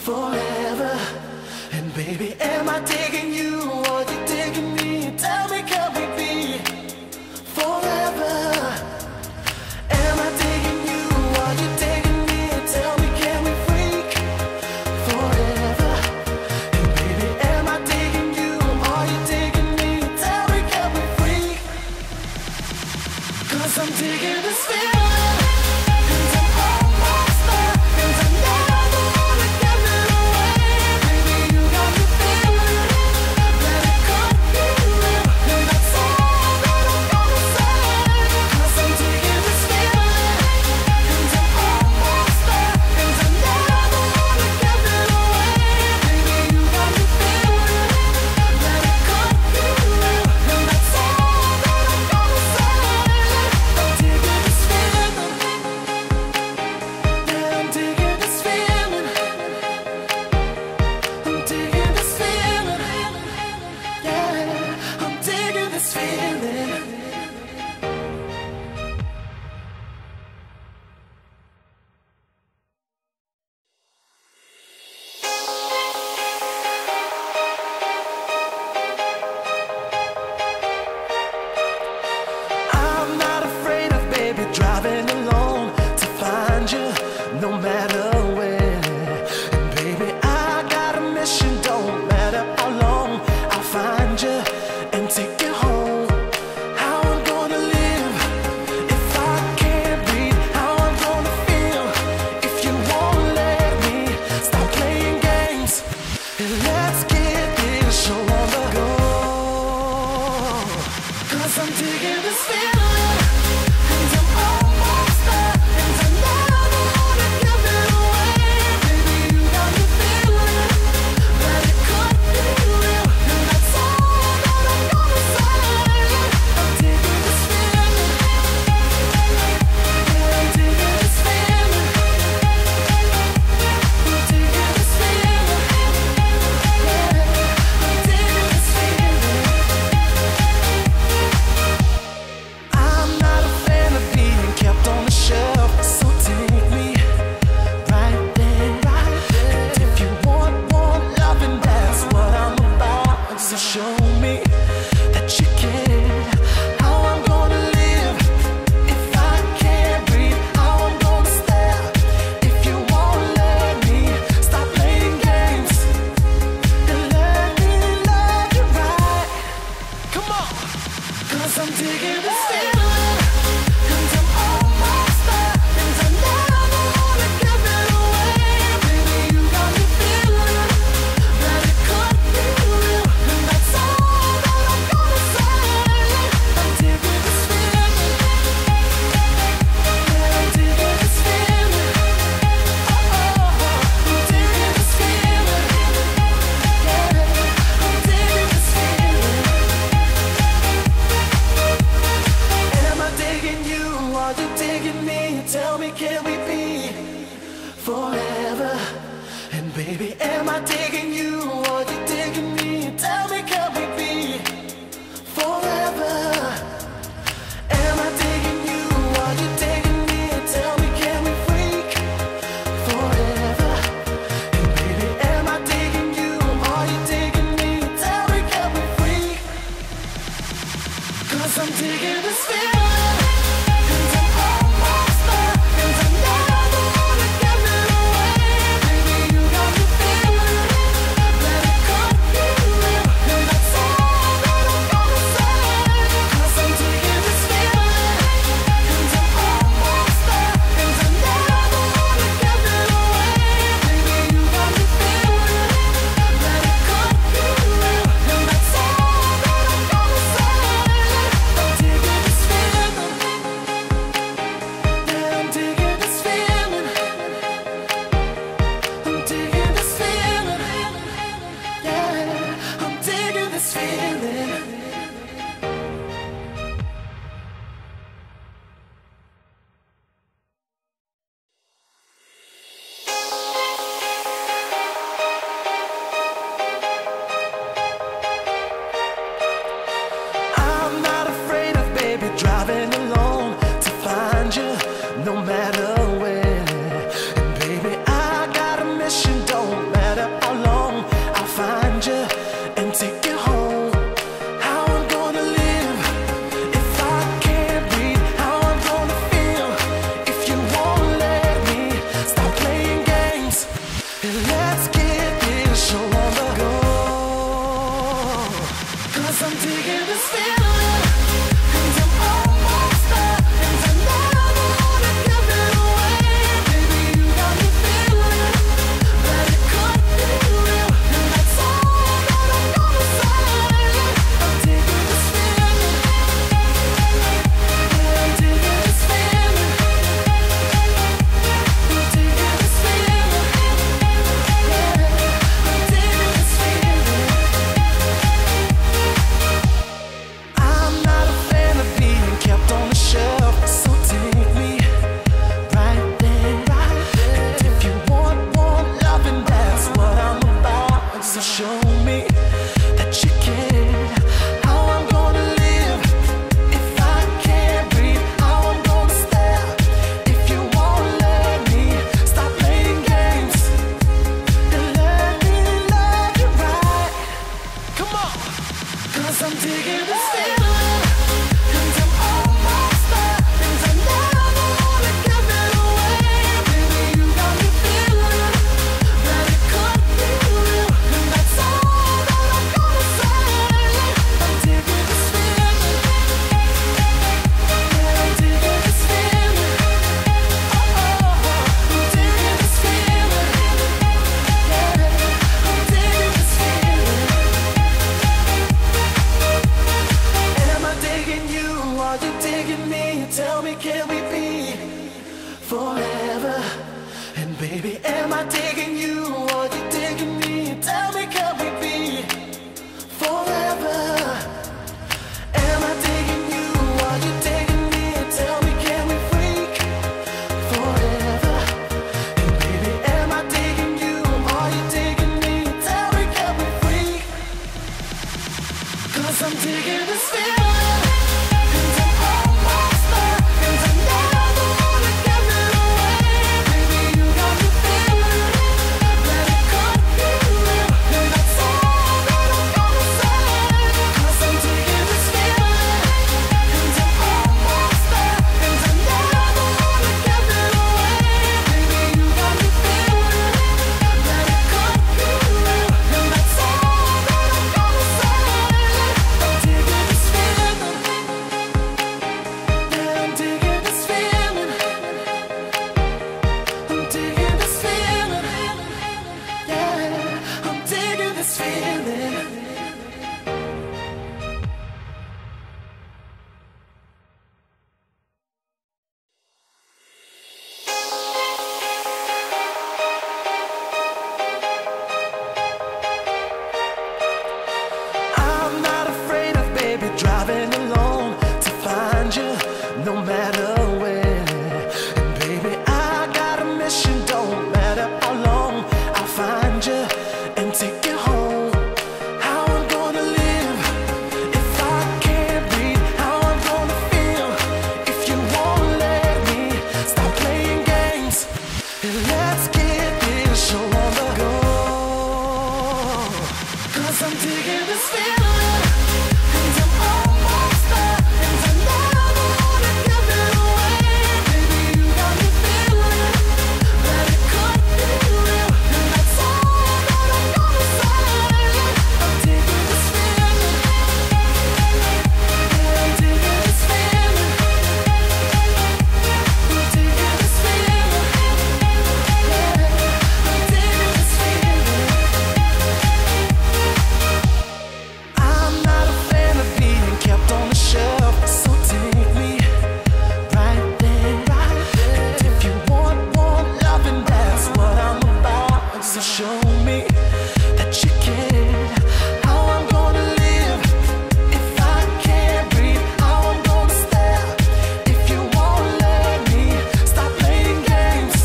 forever. And baby, am I digging you or you digging me? Tell me, can we be forever? Am I digging you or you digging me? Tell me, can we freak forever? And baby, am I digging you or you digging me? Tell me, can we freak? 'Cause I'm digging this feeling. Driving alone to find you, no matter where. And baby, I got a mission, don't matter how long. I'll find you and take you home. How I'm gonna live if I can't breathe? How I'm gonna feel if you won't let me stop playing games? And let's get this show on the go. 'Cause I'm digging this feeling. I'm digging this feeling, and I'm almost there, and I never wanna give it away. Baby, you got me feeling that it could be real, and that's all that I'm gonna say. I'm digging this feeling, yeah, I'm digging this feeling. Oh, I'm digging this feeling, yeah, I'm digging this feeling. Are you digging me? Tell me, can we be forever? And baby, am I digging you? Are you digging me? Tell me, can we be forever? Am I digging you? Are you digging me? Tell me, can we freak forever? And baby, am I digging you? Are you digging me? Tell me, can we freak? 'Cause I'm digging this feeling. So show me that you care. How I'm gonna live if I can't breathe. How I'm gonna stare if you won't let me. Stop playing games and let me love you right. Come on, 'cause I'm digging this feeling, and I'm almost there, and I never wanna give it away. Baby, you got me feeling that it could be real, and that's all that I'm gonna say. I'm digging this feeling, yeah, I'm digging this feeling. Oh, I'm digging this feeling, yeah, I'm digging this feeling. Am I digging you? Are you digging me? Tell me, can we be forever? And baby, am I digging you? Are you digging me? Tell me, can we be forever? Am I digging you? Are you digging me? Tell me, can we freak forever? And baby, am I digging you? Are you digging me? Tell me, can we freak? 'Cause I'm digging this feeling, and I'm almost there, and I never wanna give it away. Baby, you got me feeling that it could be real, and that's all that I'm gonna say. 'Cause I'm digging this feeling, and I'm almost there, and I never wanna give it away. Baby, you got me feeling that it could be real, and that's all that I'm gonna say. I'm digging this feeling, yeah, I'm digging this feeling. I'm digging this feeling, yeah, I'm digging this feeling. I'm not afraid of, baby, driving alone to find you, no matter where. And baby, I got a mission, don't matter how long. I'll find you and take you home. How I'm gonna live if I can't breathe. How I'm gonna feel if you won't let me. Stop playing games and let's get this show on the go. 'Cause I'm digging this feeling, and I'm almost there, and I never wanna give it away. Baby, you got me feeling that it could be real, and that's all that I'm gonna say. I'm digging this feeling, yeah, I'm digging this feeling. I'm digging this feeling, yeah, I'm digging this feeling. I'm not a fan of being kept on the shelf, so take me right there. And if you want loving, that's what I'm about. So show me that you care. How I'm gonna live if I can't breathe. How I'm gonna stare if you won't let me. Stop playing games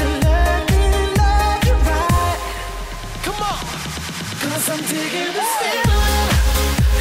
and let me love you right. Come on, 'cause I'm digging this feeling,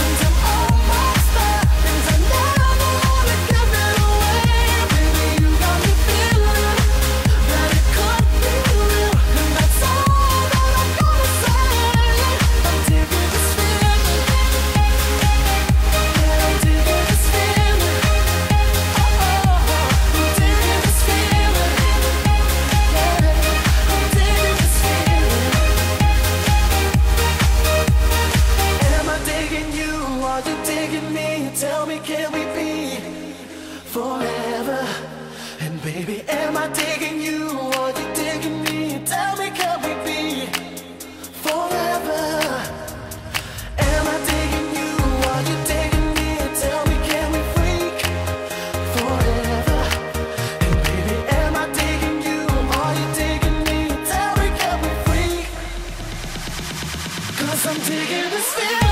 and I'm almost there, and I never wanna give it away. Baby, you got me feeling that it could be real, and that's all that I'm gonna say. I'm digging this feeling, yeah, I'm digging this feeling. Oh, I'm digging this feeling, yeah, I'm digging this feeling. Am I digging you? Are you digging me? Tell me, can we be forever? And baby, am I digging you? Are you digging me? Tell me, can we be forever? Am I digging you? Are you digging me? Tell me, can we freak forever? And baby, am I digging you? Are you digging me? Tell me, can we freak? 'Cause I'm digging this feeling.